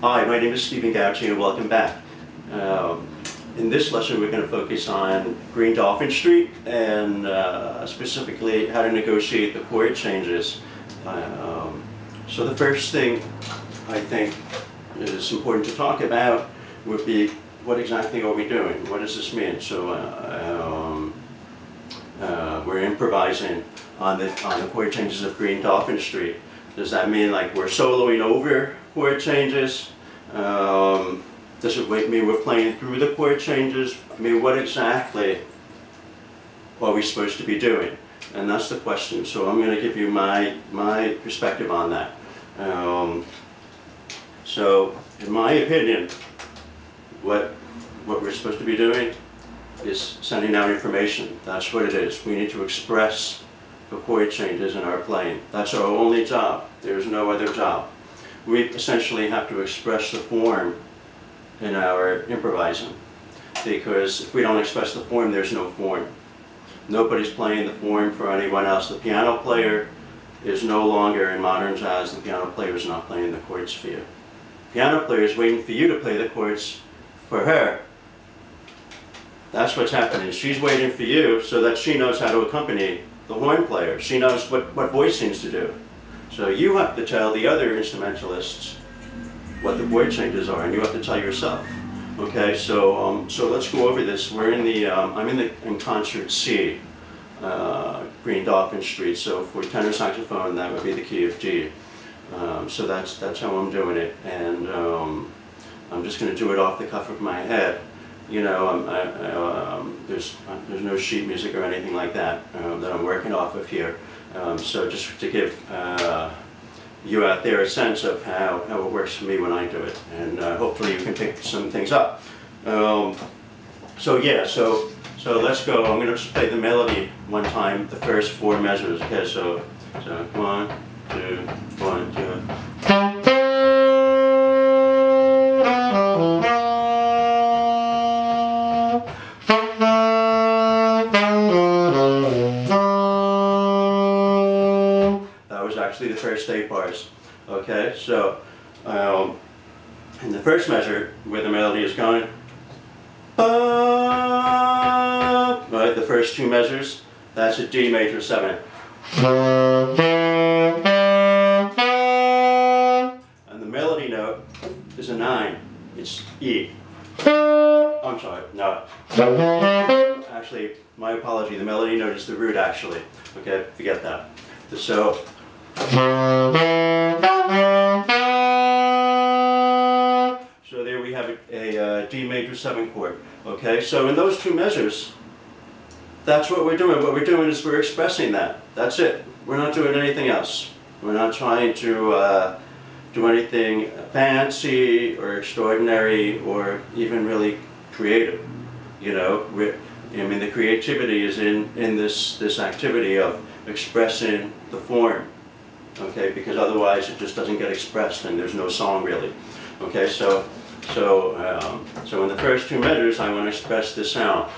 Hi, my name is Stephen Gauci and welcome back. In this lesson we're going to focus on Green Dolphin Street and specifically how to negotiate the chord changes. So the first thing I think is important to talk about would be what exactly are we doing? What does this mean? So we're improvising on the chord changes of Green Dolphin Street. Does that mean like we're soloing over chord changes? Does it mean we're playing through the chord changes? I mean, what exactly are we supposed to be doing? And that's the question. So I'm going to give you my perspective on that. So in my opinion, what we're supposed to be doing is sending out information. That's what it is. We need to express the chord changes in our playing. That's our only job. There's no other job. We essentially have to express the form in our improvising, because if we don't express the form, there's no form. Nobody's playing the form for anyone else. The piano player is no longer in modern jazz. The piano player is not playing the chords for you. The piano player is waiting for you to play the chords for her. That's what's happening. She's waiting for you so that she knows how to accompany the horn player. She knows what voicings to do. So you have to tell the other instrumentalists what the chord changes are, and you have to tell yourself. Okay, so so let's go over this. We're in the I'm in concert C, Green Dolphin Street. So for tenor saxophone, that would be the key of D. So that's how I'm doing it, and I'm just going to do it off the cuff of my head. You know, there's no sheet music or anything like that that I'm working off of here. So just to give you out there a sense of how it works for me when I do it, and hopefully you can pick some things up. So yeah, so let's go. I'm going to just play the melody one time, the first four measures. Okay, so 1, 2, 1, 2. Actually the first 8 bars. Okay, so in the first measure where the melody is going, right, the first 2 measures, that's a D major 7. And the melody note is a 9. It's E. I'm sorry, no. Actually, my apology, the melody note is the root actually. Okay, forget that. So there we have a D major 7 chord. Okay, so in those 2 measures, that's what we're doing. What we're doing is we're expressing that. That's it. We're not doing anything else. We're not trying to do anything fancy or extraordinary or even really creative. You know, I mean, the creativity is in this activity of expressing the form. Okay, because otherwise it just doesn't get expressed and there's no song really. Okay, so in the first 2 measures I want to express this sound.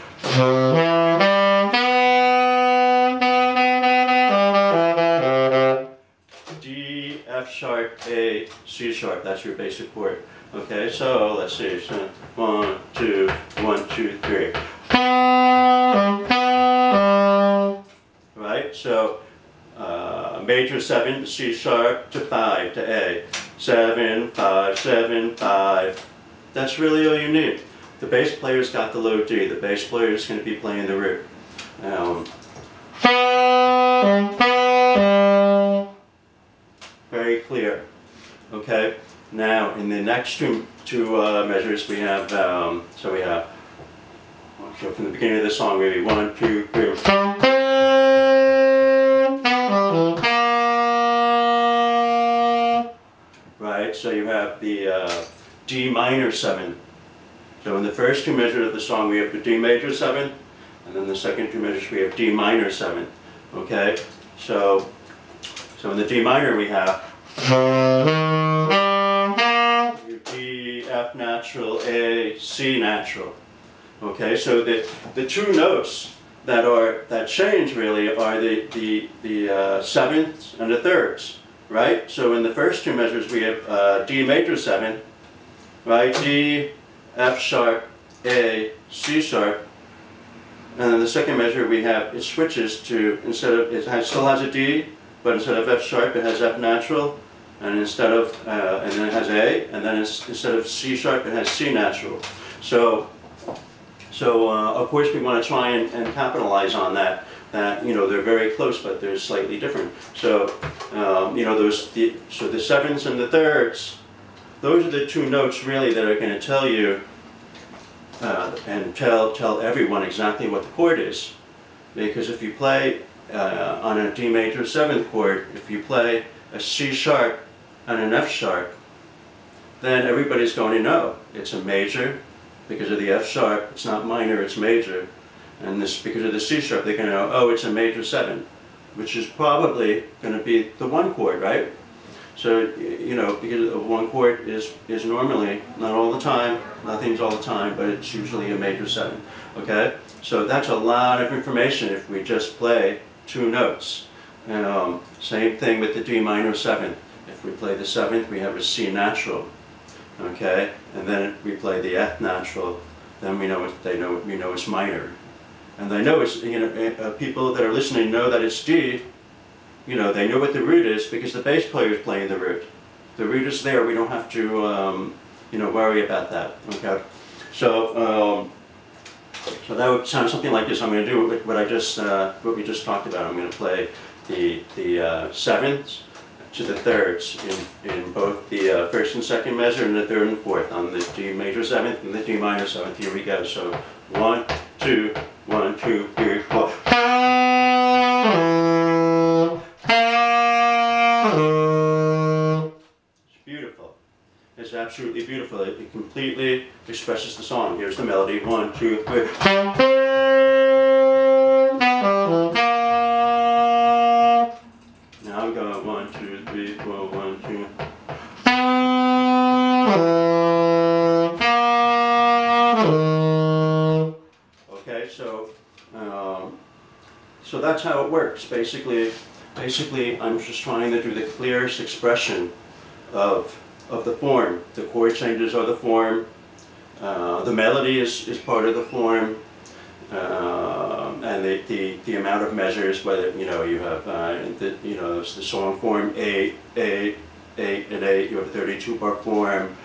D, F sharp, A, C sharp, that's your basic chord. Okay, so let's see, so 1, 2, 1, 2, 3. So major 7 to C sharp to 5 to A. 7, 5, 7, 5. That's really all you need. The bass player's got the low D. The bass player is going to be playing the root. Very clear. Okay. Now in the next two measures we have so from the beginning of the song maybe 1, 2, 3. Right. So you have the D minor 7. So in the first two measures of the song we have the D major 7, and then the second two measures we have D minor 7. Okay, so in the D minor we have D, F natural, A, C natural. Okay, so the two notes that change really are the sevenths and the thirds, right? So in the first two measures we have D major 7, right? D, F sharp, A, C sharp, and then the second measure we have, it switches to, still has a D, but instead of F sharp it has F natural, and and then it has A, and then instead of C sharp it has C natural. So of course we want to try and capitalize on that. You know, they're very close, but they're slightly different. So you know, so the sevenths and the thirds, those are the two notes really that are going to tell you and tell everyone exactly what the chord is. Because if you play on a D major 7th chord, if you play a C sharp and an F sharp, then everybody's going to know it's a major because of the F sharp. It's not minor, it's major. And this, because of the C sharp, they're going to know, oh, it's a major 7, which is probably going to be the 1 chord, right? So, you know, because a 1 chord is normally, not all the time, nothing's all the time, but it's usually a major 7, okay? So that's a lot of information if we just play 2 notes. Same thing with the D minor 7. If we play the 7th, we have a C natural, okay? And then if we play the F natural, then we know it's minor. And they know it's, you know, people that are listening know that it's D. You know, they know what the root is because the bass player is playing the root. The root is there. We don't have to, you know, worry about that. Okay. So, so that would sound something like this. I'm going to do what we just talked about. I'm going to play the sevenths to the thirds in both the first and second measure and the third and fourth on the D major 7th and the D minor 7th. Here we go. So 1, 2, 1, 2, 3, 4. It's absolutely beautiful. It completely expresses the song. Here's the melody. 1, 2, 3. Now I'm going 1, 2, 3, 4, 1, 2. Okay, so that's how it works. Basically, I'm just trying to do the clearest expression of the form. The chord changes are the form. The melody is part of the form, and the amount of measures. Whether you know you have the song form 8, 8, 8, and 8. You have a 32-bar form.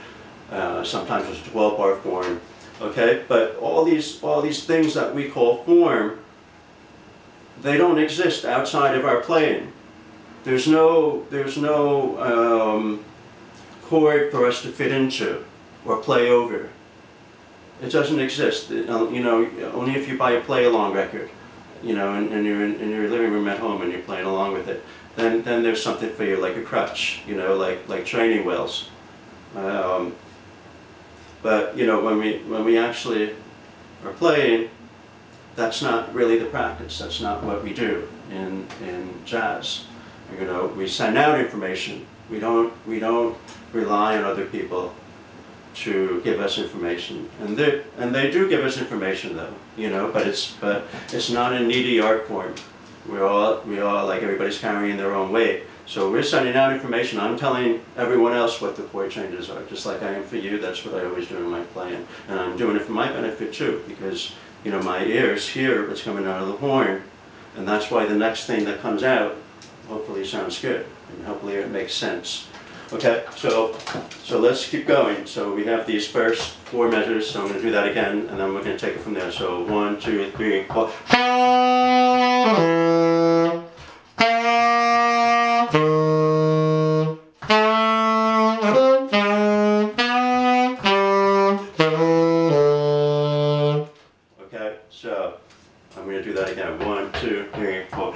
Sometimes it's a 12-bar form. Okay, but all these things that we call form, they don't exist outside of our playing. There's no chord for us to fit into or play over. It doesn't exist. You know, only if you buy a play-along record, you know, and you're in your living room at home and you're playing along with it, then there's something for you, like a crutch, you know, like training wheels. But you know, when we actually are playing, that's not really the practice. That's not what we do in jazz. You know, we send out information. We don't rely on other people to give us information, and they do give us information though, you know. But it's not a needy art form. We all like everybody's carrying their own weight. So we're sending out information. I'm telling everyone else what the chord changes are, just like I am for you. That's what I always do in my playing, and I'm doing it for my benefit too, because you know my ears hear what's coming out of the horn, And that's why the next thing that comes out hopefully sounds good, and hopefully it makes sense. Okay, so let's keep going. So we have these first 4 measures, so I'm going to do that again, and then we're going to take it from there. So 1, 2, 3, 4. Okay, so I'm going to do that again. 1, 2, 3, 4.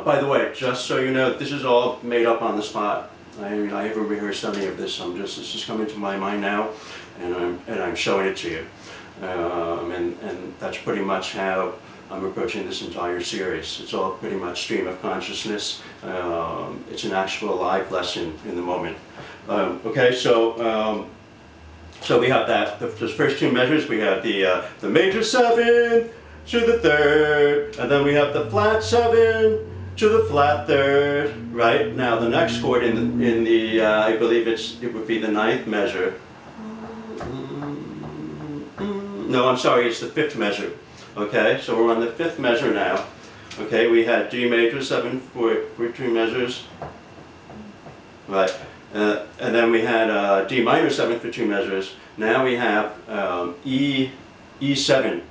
By the way, just so you know, this is all made up on the spot. I mean, I haven't rehearsed any of this. This is coming to my mind now, and I'm showing it to you. And that's pretty much how I'm approaching this entire series. It's all pretty much stream of consciousness. It's an actual live lesson in the moment. Okay, so we have that. Those first 2 measures. We have the major 7 to the 3rd, and then we have the flat 7 to the flat 3rd. Right now, the next chord in the I believe it would be the 9th measure. No, I'm sorry, it's the 5th measure. Okay, so we're on the 5th measure now. Okay, we had D major 7 for 2 measures. Right, and then we had D minor 7 for 2 measures. Now we have E7.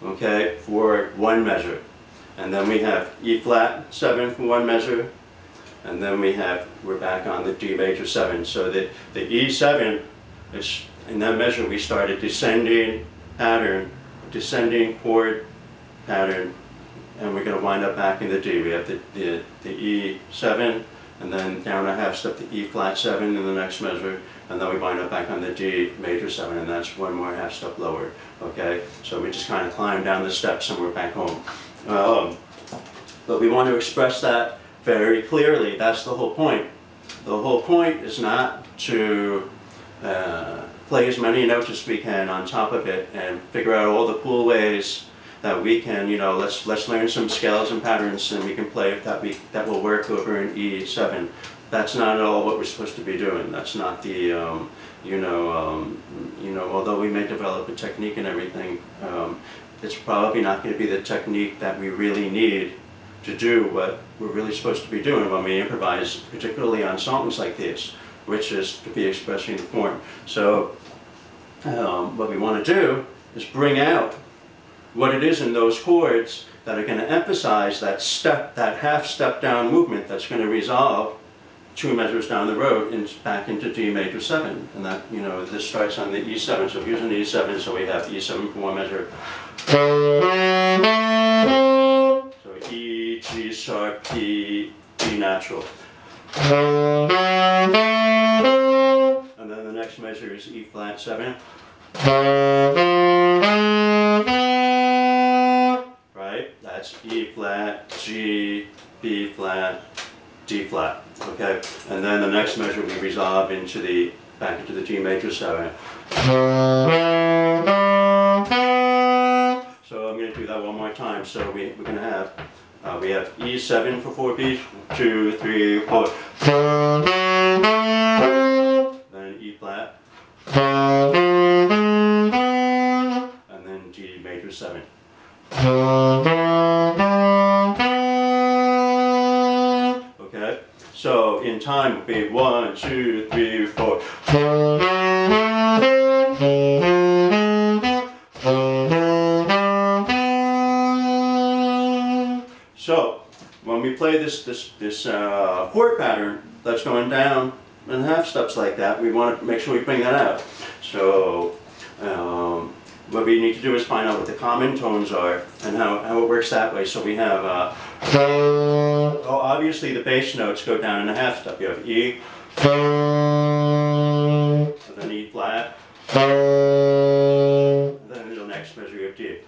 Okay, for 1 measure. And then we have E flat 7 for 1 measure. And then we're back on the D major 7. So the E7, in that measure we start a descending pattern, descending chord pattern, and we're going to wind up back in the D. We have the E7, and then down a half step to E flat 7 in the next measure, and then we wind up back on the D major 7, and that's 1 more half step lower. Okay, so we just kind of climb down the steps and we're back home. But we want to express that very clearly. That's the whole point. The whole point is not to play as many notes as we can on top of it and figure out all the cool ways that we can, you know, let's learn some scales and patterns and we can play that will work over in E7. That's not at all what we're supposed to be doing. That's not the, although we may develop a technique and everything, it's probably not going to be the technique that we really need to do what we're really supposed to be doing when we improvise, particularly on songs like this, which is to be expressing the form. So what we want to do is bring out what it is in those chords that are going to emphasize that step, that half step down movement that's going to resolve 2 measures down the road and back into D major 7. And that, you know, this starts on the E7. So here's an E7, so we have E7 for 1 measure. So E, G sharp, D, D natural. And then the next measure is E flat 7. Right? That's E flat, G, B flat, D flat. Okay? And then the next measure we resolve into back into the D major 7. So I'm going to do that one more time. So we're going to have we have E7 for 4 beats, 2, 3, 4. Then E flat. And then D major 7. Okay? So in time it will be 1, 2, 3, 4. So when we play this chord pattern that's going down in half steps like that, we want to make sure we bring that out. So what we need to do is find out what the common tones are and how it works that way. So we have, obviously the bass notes go down in a half step. You have E, and then E flat, and then in the next measure you have D.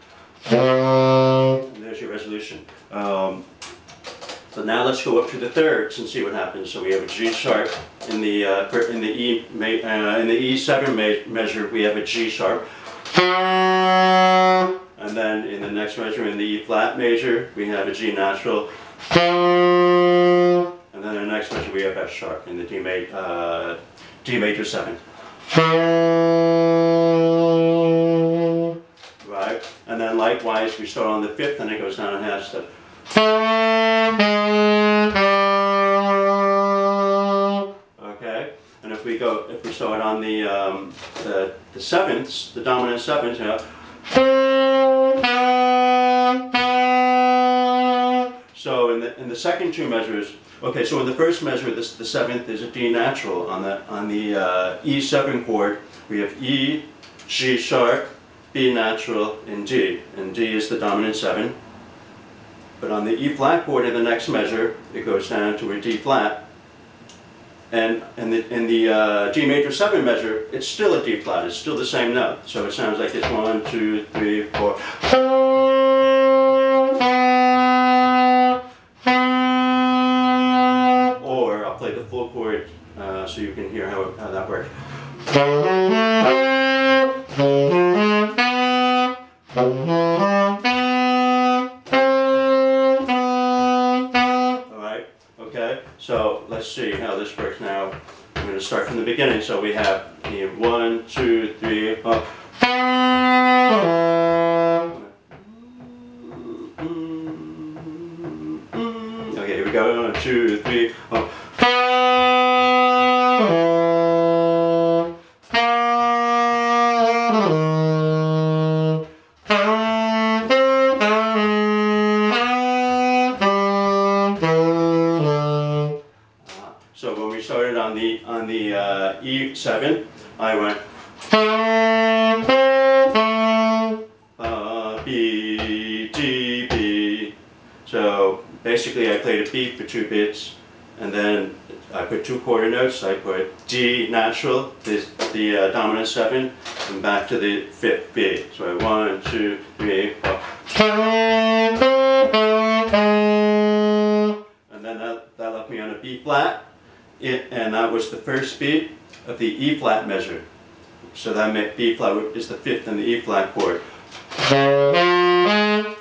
And there's your resolution. So now let's go up to the thirds and see what happens. So we have a G sharp in the E7 measure. We have a G sharp. And then in the next measure, in the E flat major, we have a G natural. And then in the next measure, we have F sharp in the D major 7. Right? And then likewise, we start on the 5th and it goes down a half step. Okay? And if we start on the 7ths, the dominant 7ths, you know, so in the second two measures, okay, so in the first measure, the 7th is a D natural. On the E7 chord, we have E, G sharp, B natural, and D is the dominant 7. But on the E flat chord in the next measure, it goes down to a D flat. And in the G major 7 measure, it's still a D flat. It's still the same note. So it sounds like it's 1, 2, 3, 4. Or I'll play the full chord so you can hear how that works. Alright, okay, so let's see how this works now. I'm going to start from the beginning. So we have 1, 2, 3, okay, here we go. 1, 2, 3, So when we started on the E7, I went B, D, B. So basically I played a beat for 2 bits, and then I put 2 quarter notes. I put D natural, the dominant 7, and back to the 5th B. So 1, 2, 3, 4. And then that left me on a B flat. And that was the first beat of the E flat measure. So that meant B flat is the 5th in the E flat chord.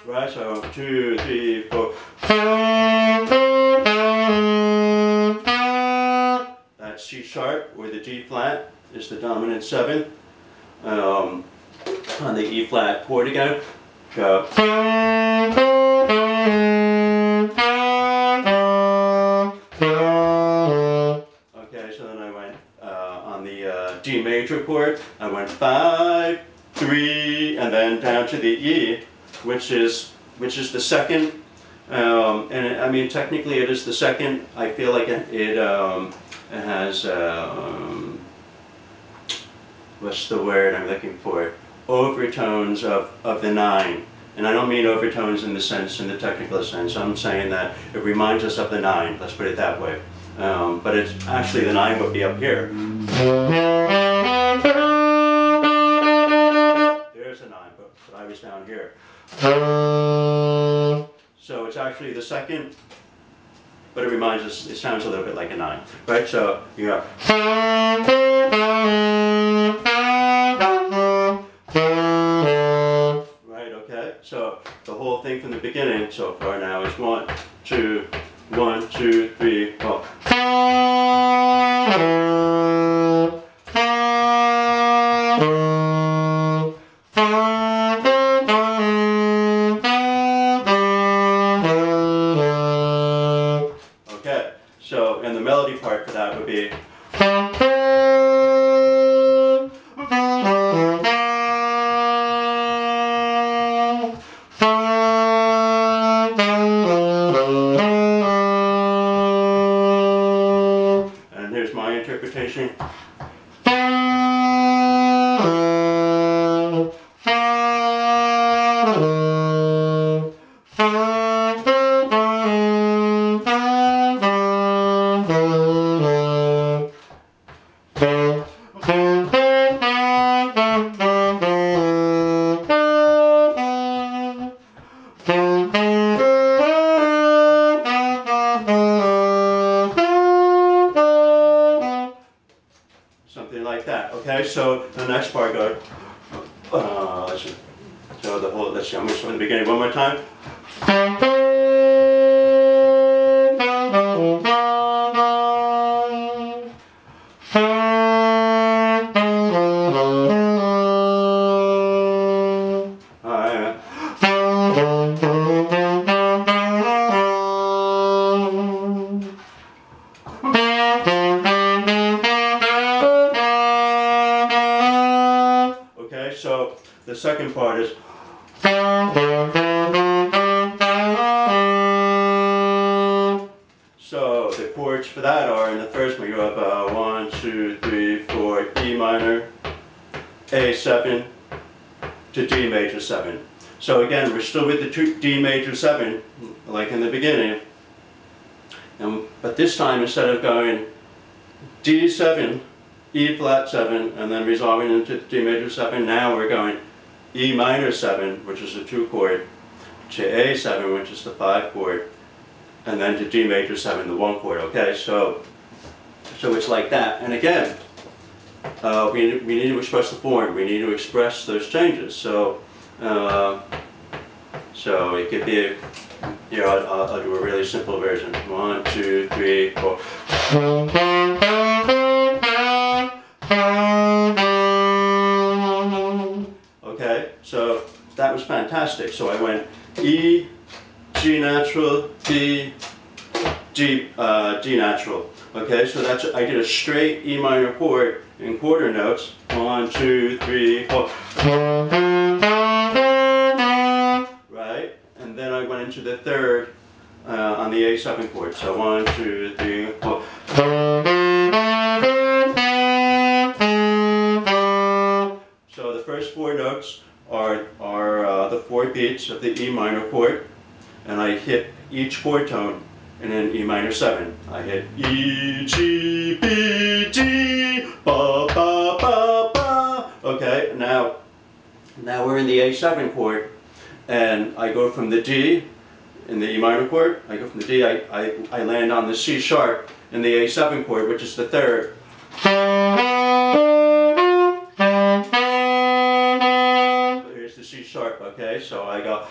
Right, so 2, 3, 4. That's C sharp, where the D flat is the dominant 7th. On the E flat chord again. Go. D major chord, I went 5, 3, and then down to the E, which is the second. And I mean, technically, it is the second. I feel like it has what's the word I'm looking for? Overtones of the 9. And I don't mean overtones in the technical sense. I'm saying that it reminds us of the 9. Let's put it that way. But it's actually the 9 would be up here. There's a 9, but I was down here. So it's actually the second, but it reminds us, it sounds a little bit like a 9, right? So you got. Right, okay? So the whole thing from the beginning so far now is 1, 2, 1, 2, 3, 4. Okay, so and the melody part for that would be. And here's my interpretation. Something like that. Okay, so the next part goes. So So the whole, let's see, I'm going to start from the beginning one more time. Okay, so the second part is so the chords for that are in the first one you have 1, 2, 3, 4, E minor, A7 to D major 7. So again, we're still with the D major 7, like in the beginning. But this time, instead of going D7, E flat 7, and then resolving into D major 7, now we're going E minor 7, which is a 2 chord, to A7, which is the 5 chord, and then to D major 7, the 1 chord. Okay, so it's like that. And again, we need to express the form. We need to express those changes. So it could be, here I'll do a really simple version. 1, 2, 3, 4. Okay, so that was fantastic. So I went E, G natural, B, D natural. Okay, so that's, I did a straight E minor chord in quarter notes. 1, 2, 3, 4. Right, and then I went into the third on the A7 chord. So 1, 2, 3, 4. So the first 4 notes are the 4 beats of the E minor chord, and I hit each chord tone in an E minor 7. I hit E, G, B, D, ba, ba, ba, ba. Okay, now we're in the A7 chord, and I go from the D in the E minor chord. I go from the D, I land on the C sharp in the A7 chord, which is the third. So here's the C sharp, okay? So I go,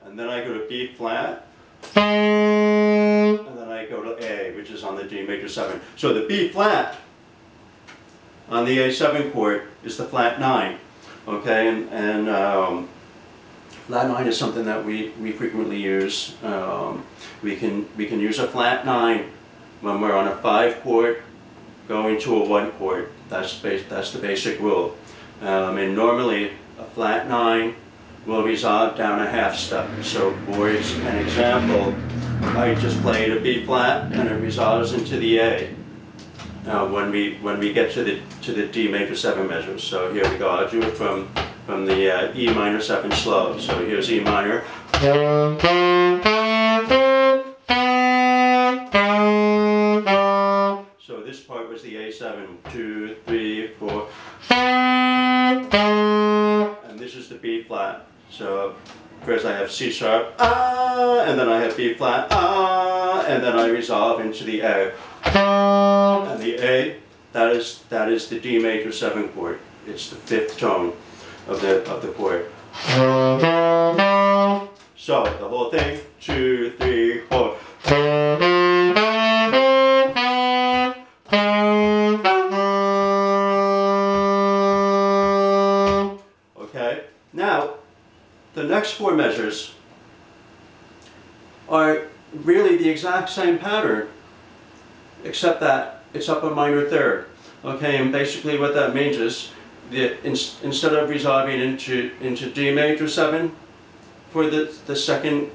and then I go to B flat, and then I go to A, which is on the D major 7. So the B flat on the A7 chord is the flat 9, okay? And flat 9 is something that we frequently use. We can use a flat 9 when we're on a 5 chord going to a 1 chord. That's the basic rule. And normally a flat 9 will resolve down a half step. So for an example, I just played a B flat and it resolves into the A. When we get to the D major 7 measures. So here we go. I'll do it from the E minor 7 slow. So here's E minor. So this part was the A7. 2, 3, 4. And this is the B flat. So first I have C sharp, and then I have B flat, and then I resolve into the A. And the A, that is the D major 7 chord. It's the 5th tone of the chord. So the whole thing, 2, 3, 4. Okay. Now, the next 4 measures are really the exact same pattern, except that it's up a minor third. Okay, and basically what that means is that instead of resolving into D major 7 for the second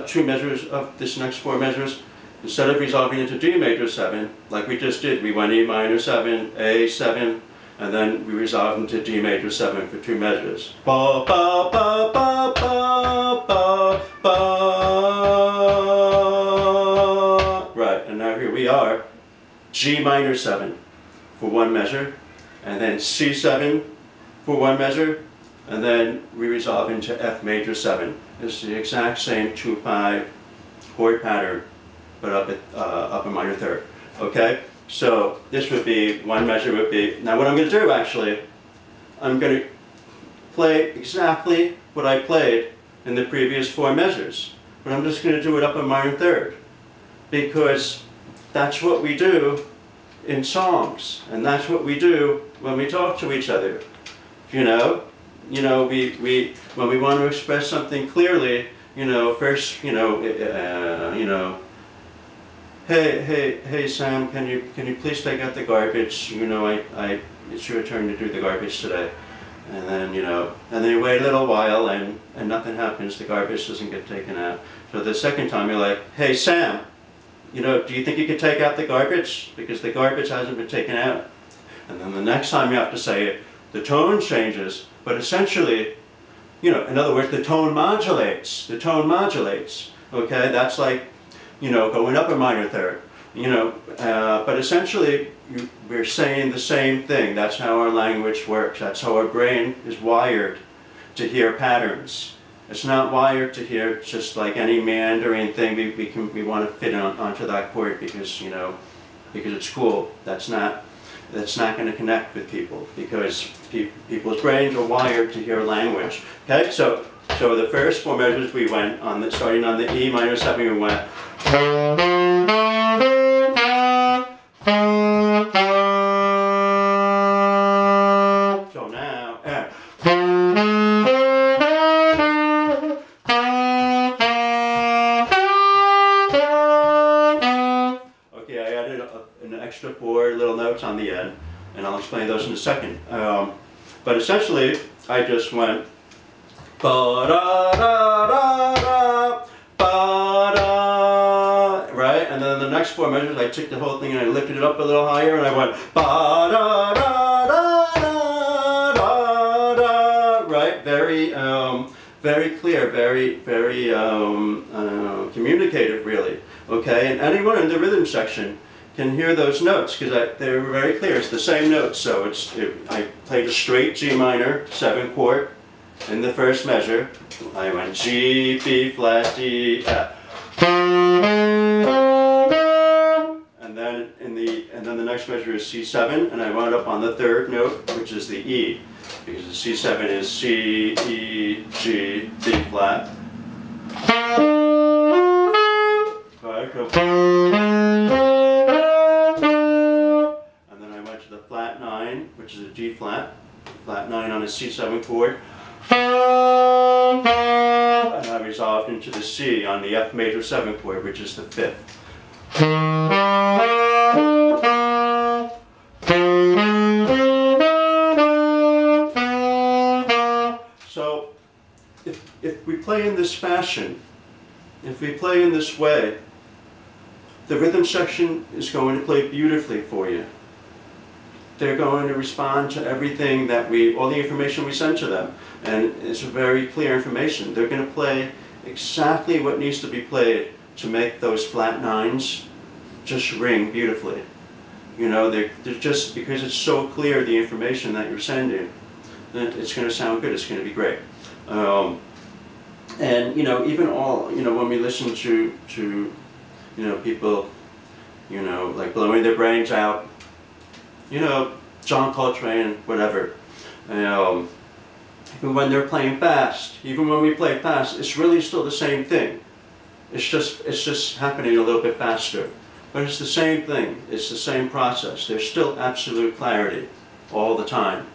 2 measures of this next 4 measures, instead of resolving into D major 7, like we just did, we went E minor 7, A7, and then we resolved into D major 7 for 2 measures. Ba, ba, ba, ba, ba, ba, ba. Right, and now here we are. G minor 7 for 1 measure, and then C7 for 1 measure, and then we resolve into F major 7. It's the exact same 2-5 chord pattern, but up a minor third. Okay, so this would be 1 measure would be. Now what I'm going to do actually, I'm going to play exactly what I played in the previous 4 measures, but I'm just going to do it up a minor third, because that's what we do in songs, and that's what we do when we talk to each other. You know, when we want to express something clearly, first, hey Sam, can you please take out the garbage? It's your turn to do the garbage today. And then, and then you wait a little while and nothing happens, the garbage doesn't get taken out. So the second time you're like, hey Sam, do you think you could take out the garbage? Because the garbage hasn't been taken out. And then the next time you have to say it, the tone changes, but essentially, in other words, the tone modulates. The tone modulates, okay? That's like, going up a minor third, but essentially we're saying the same thing. That's how our language works. That's how our brain is wired to hear patterns. It's not wired to hear just like any meandering thing we want to fit onto that chord because, because it's cool. That's not going to connect with people because people's brains are wired to hear language. Okay, so the first 4 measures we went on, starting on the E minor 7, we went. So now, okay, I added an extra 4 little notes on the end, and I'll explain those in a second. But essentially, I just went ba-da-da-da-da, ba-da, right? And then the next 4 measures, I took the whole thing and I lifted it up a little higher, and I went ba-da-da-da-da-da, right? Very clear, very communicative, really. Okay, and anyone in the rhythm section can hear those notes because they're very clear. It's the same notes. So I played a straight G minor 7 chord in the first measure. I went G, B flat, D, F, and then the next measure is C7, and I wound up on the 3rd note, which is the E, because the C7 is C, E, G, B flat. Right, and then I went to the flat 9, which is a G flat, flat 9 on a C7 chord, and I resolved into the C on the F major 7 chord, which is the 5th. So, if we play in this fashion, if we play in this way, the rhythm section is going to play beautifully for you. They're going to respond to everything all the information we send to them. And it's very clear information. They're going to play exactly what needs to be played to make those flat 9s just ring beautifully. They're just, because it's so clear the information that you're sending, it's going to sound good, it's going to be great. And even when we listen to people, like blowing their brains out, John Coltrane, whatever. Even when they're playing fast, even when we play fast, it's really still the same thing. It's just happening a little bit faster. But it's the same thing. It's the same process. There's still absolute clarity all the time.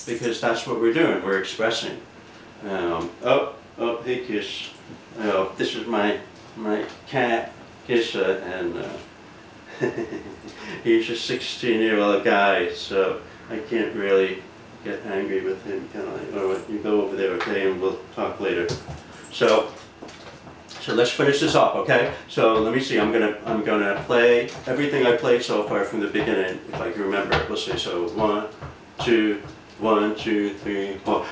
Because that's what we're doing. We're expressing. Hey Kish. This is my cat, Kisha, and he's a 16-year-old guy, so I can't really get angry with him, can I? Or you go over there, okay, and we'll talk later. So let's finish this off, okay? So let me see. I'm gonna play everything I played so far from the beginning, if I can remember. We'll see. So 1, 2, 1, 2, 3, 4.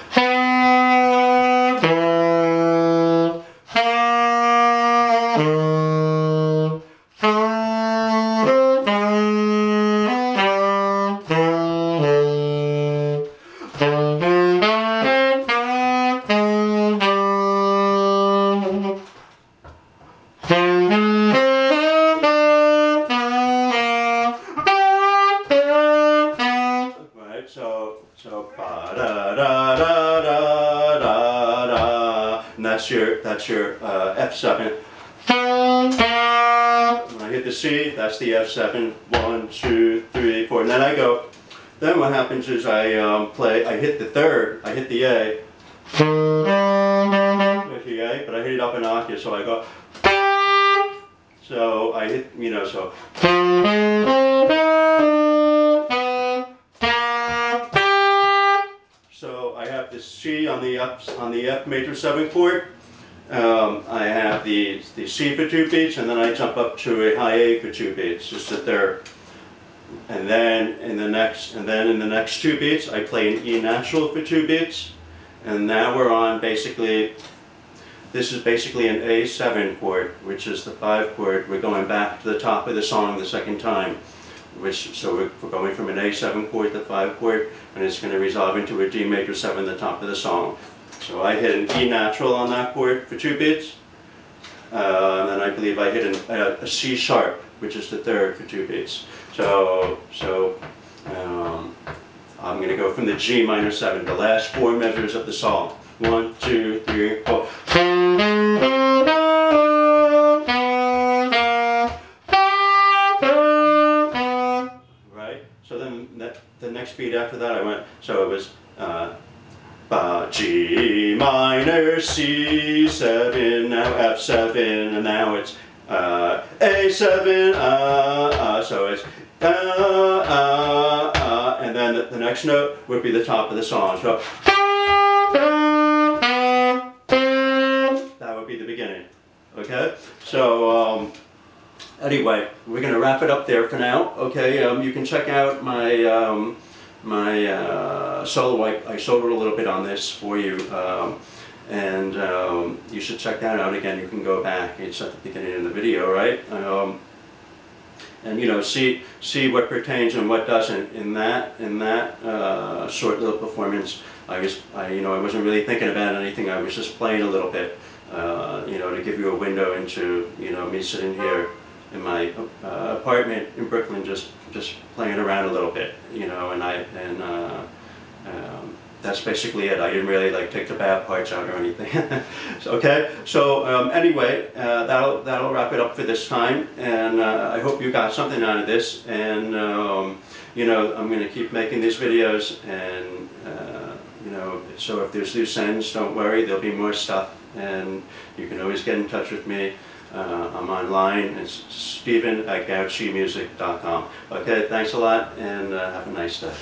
So ba da and that's your F7. When I hit the C, that's the F7. 1, 2, 3, 4, and then I go. Then what happens is I hit the third, I hit the A, with the A, but I hit it up an octave, so I go. So I hit, you know, so. So I have the C on the F major 7 chord. I have the C for 2 beats, and then I jump up to a high A for 2 beats, just a third. And then in the next 2 beats, I play an E natural for 2 beats. And now we're on basically, this is basically an A7 chord, which is the 5 chord. We're going back to the top of the song the second time. So we're going from an A7 chord to 5 chord, and it's going to resolve into a D major 7, the top of the song. So I hit an E natural on that chord for 2 beats. And then I believe I hit a C sharp, which is the third for 2 beats. So I'm going to go from the G minor 7, the last 4 measures of the song. 1, 2, 3, 4. Right? So then the next beat after that I went, so it was G minor, C7, now F7, and now it's A7, so it's and then the next note would be the top of the song. So that would be the beginning. Okay? So anyway, we're going to wrap it up there for now. Okay? You can check out my solo. I soloed a little bit on this for you. And you should check that out again. You can go back. It's at the beginning of the video, right? And you know, see what pertains and what doesn't in that short little performance. I wasn't really thinking about anything. I was just playing a little bit, you know, to give you a window into, you know, me sitting here in my apartment in Brooklyn, just playing around a little bit, you know, and that's basically it. I didn't really like take the bad parts out or anything. Okay, so anyway, that'll wrap it up for this time, and I hope you got something out of this. And you know, I'm going to keep making these videos, and you know, so if there's loose ends, don't worry, there'll be more stuff, and you can always get in touch with me. I'm online. It's Stephen@GauciMusic.com. Okay, thanks a lot, and have a nice day.